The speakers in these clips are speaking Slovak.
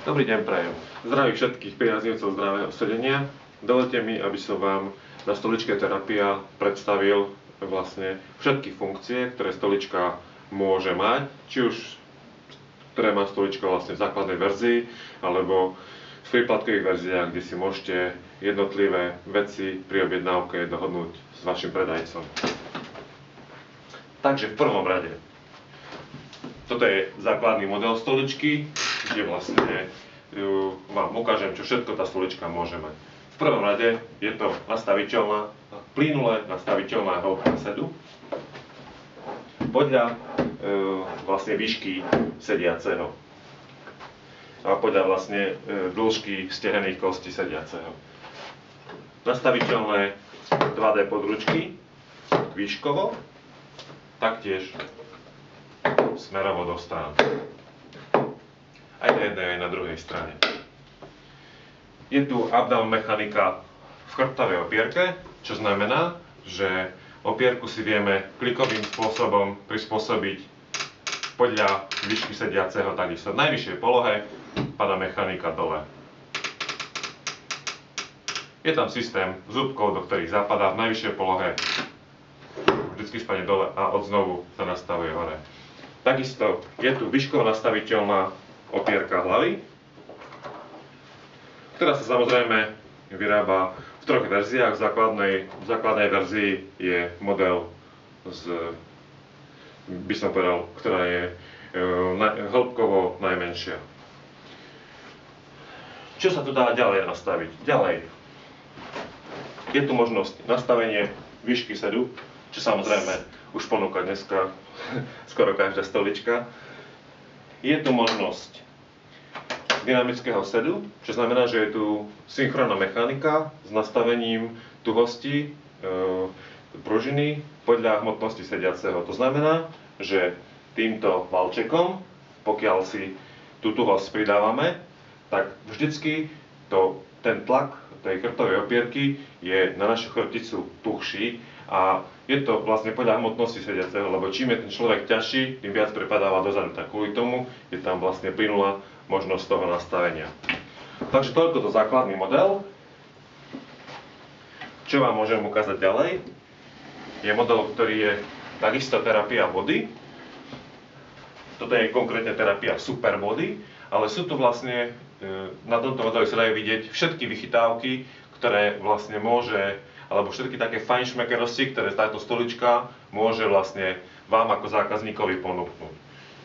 Dobrý deň prajem. Zdravím všetkých priaznivcov zdravého sedenia. Dovoľte mi, aby som vám na stoličke Terapia predstavil vlastne všetky funkcie, ktoré stolička môže mať, či už ktoré má stolička vlastne v základnej verzii, alebo v príplatkových verziách, kde si môžete jednotlivé veci pri objednávke dohodnúť s vašim predajcom. Takže v prvom rade, toto je základný model stoličky, kde vlastne vám ukážem, čo všetko tá stolička môže mať. V prvom rade je to nastaviteľná, plynule nastaviteľná hĺbka sedu podľa vlastne výšky sediaceho a podľa vlastne dĺžky stehenných kostí sediaceho. Nastaviteľné 2D područky výškovo, taktiež smerovo do strán. Aj na jednej, aj na druhej strane. Je tu up-down mechanika v chrbtovej opierke, čo znamená, že opierku si vieme klikovým spôsobom prispôsobiť podľa výšky sediaceho, takisto v najvyššej polohe padá mechanika dole. Je tam systém zúbkov, do ktorých zapadá v najvyššej polohe, vždycky spadne dole a odznovu sa nastavuje hore. Takisto je tu výškovo nastaviteľná opierka hlavy, ktorá sa samozrejme vyrába v troch verziách. V základnej verzii je model by som povedal, ktorá je hĺbkovo najmenšia. Čo sa tu dá ďalej nastaviť? Ďalej je tu možnosť nastavenie výšky sedu, čo samozrejme už ponúka dneska skoro každá stolička. Je tu možnosť dynamického sedu, čo znamená, že je tu synchronná mechanika s nastavením tuhosti pružiny podľa hmotnosti sediaceho. To znamená, že týmto valčekom, pokiaľ si tú tuhosť pridávame, tak vždycky ten tlak tej chrbtovej opierky je na našu chrbticu tuhší a je to vlastne podľa hmotnosti sediaceho, lebo čím je ten človek ťažší, tým viac prepadáva dozadu. Tak kvôli tomu je tam vlastne plynulá možnosť toho nastavenia. Takže toľko to základný model. Čo vám môžem ukázať ďalej? Je model, ktorý je takisto terapia body. Toto je konkrétne terapia super body, ale sú tu vlastne, na tomto modeli sa dajú vidieť všetky vychytávky, ktoré vlastne môže, alebo všetky také fajnšmekerosti, ktoré táto stolička môže vlastne vám ako zákazníkovi ponúknuť.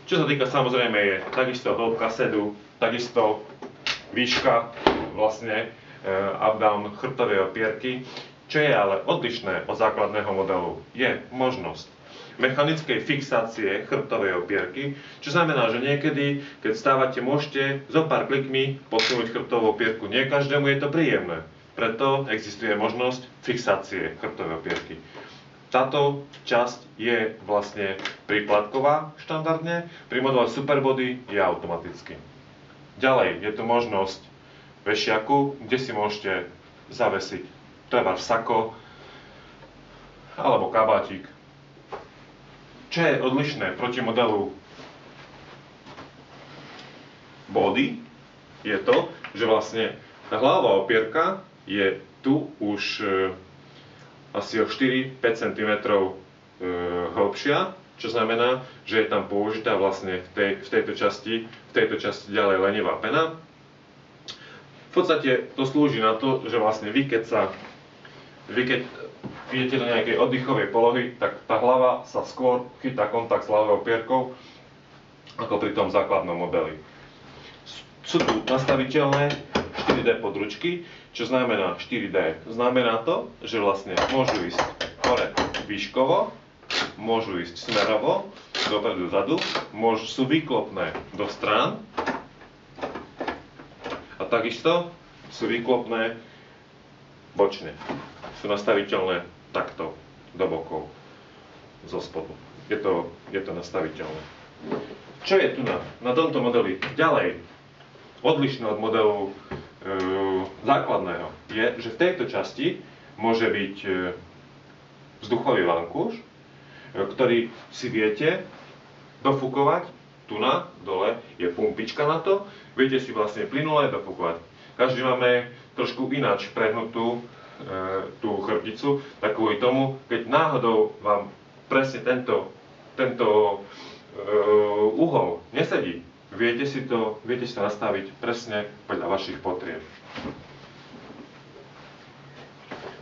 Čo sa týka, samozrejme, je takisto hĺbka sedu, takisto výška vlastne up-down chrbtovej opierky. Čo je ale odlišné od základného modelu, je možnosť mechanickej fixácie chrbtovej opierky, čo znamená, že niekedy, keď stávate, môžete zo pár klikmi posunúť chrbtovú opierku. Nie každému je to príjemné, preto existuje možnosť fixácie chrbtovej opierky. Táto časť je vlastne príplatková štandardne, pri modele Superbody je automaticky. Ďalej je tu možnosť vešiaku, kde si môžete zavesiť trebárs sako alebo kabátik. Čo je odlišné proti modelu Body, je to, že vlastne tá hlavová opierka je tu už asi o 4-5 cm hĺbšia, čo znamená, že je tam použitá vlastne v tejto časti ďalej lenivá pena. V podstate to slúži na to, že vlastne vy keď idete do nejakej oddychovej polohy, tak tá hlava sa skôr chytá kontakt s hlavovou opierkou ako pri tom základnom modeli. Sú tu nastaviteľné 4D područky, čo znamená 4D. Znamená to, že vlastne môžu ísť hore výškovo, môžu ísť smerovo, dopredu, zadu, sú výklopné do strán a takisto sú výklopné bočne. Sú nastaviteľné takto do bokov, zo spodu. Je to nastaviteľné. Čo je tu na tomto modeli ďalej odlišné od modelu základného, je, že v tejto časti môže byť vzduchový vankúš, ktorý si viete dofúkovať tu dole je pumpička na to, viete si vlastne plynule dofúkovať. Každý máme trošku ináč prehnutú tú chrbticu, tak kvôli tomu, keď náhodou vám presne tento uhol nesedí, viete si to nastaviť presne podľa vašich potrieb.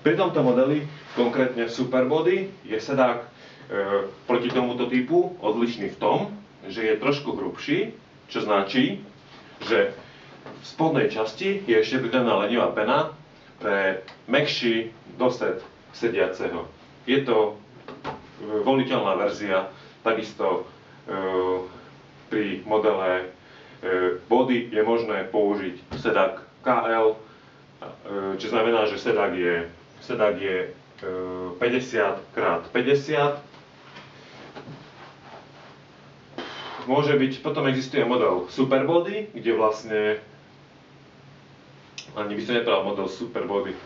Pri tomto modeli, konkrétne Superbody, je sedák proti tomuto typu odlišný v tom, že je trošku hrubší, čo značí, že v spodnej časti je ešte pridaná lenivá pena pre mäkší dosed sediaceho. Je to voliteľná verzia, takisto pri modele Body je možné použiť sedák KL, čo znamená, že sedák je 50 x 50. Môže byť, potom existuje model Superbody, kde vlastne, ani by som nepovedal model Superbody,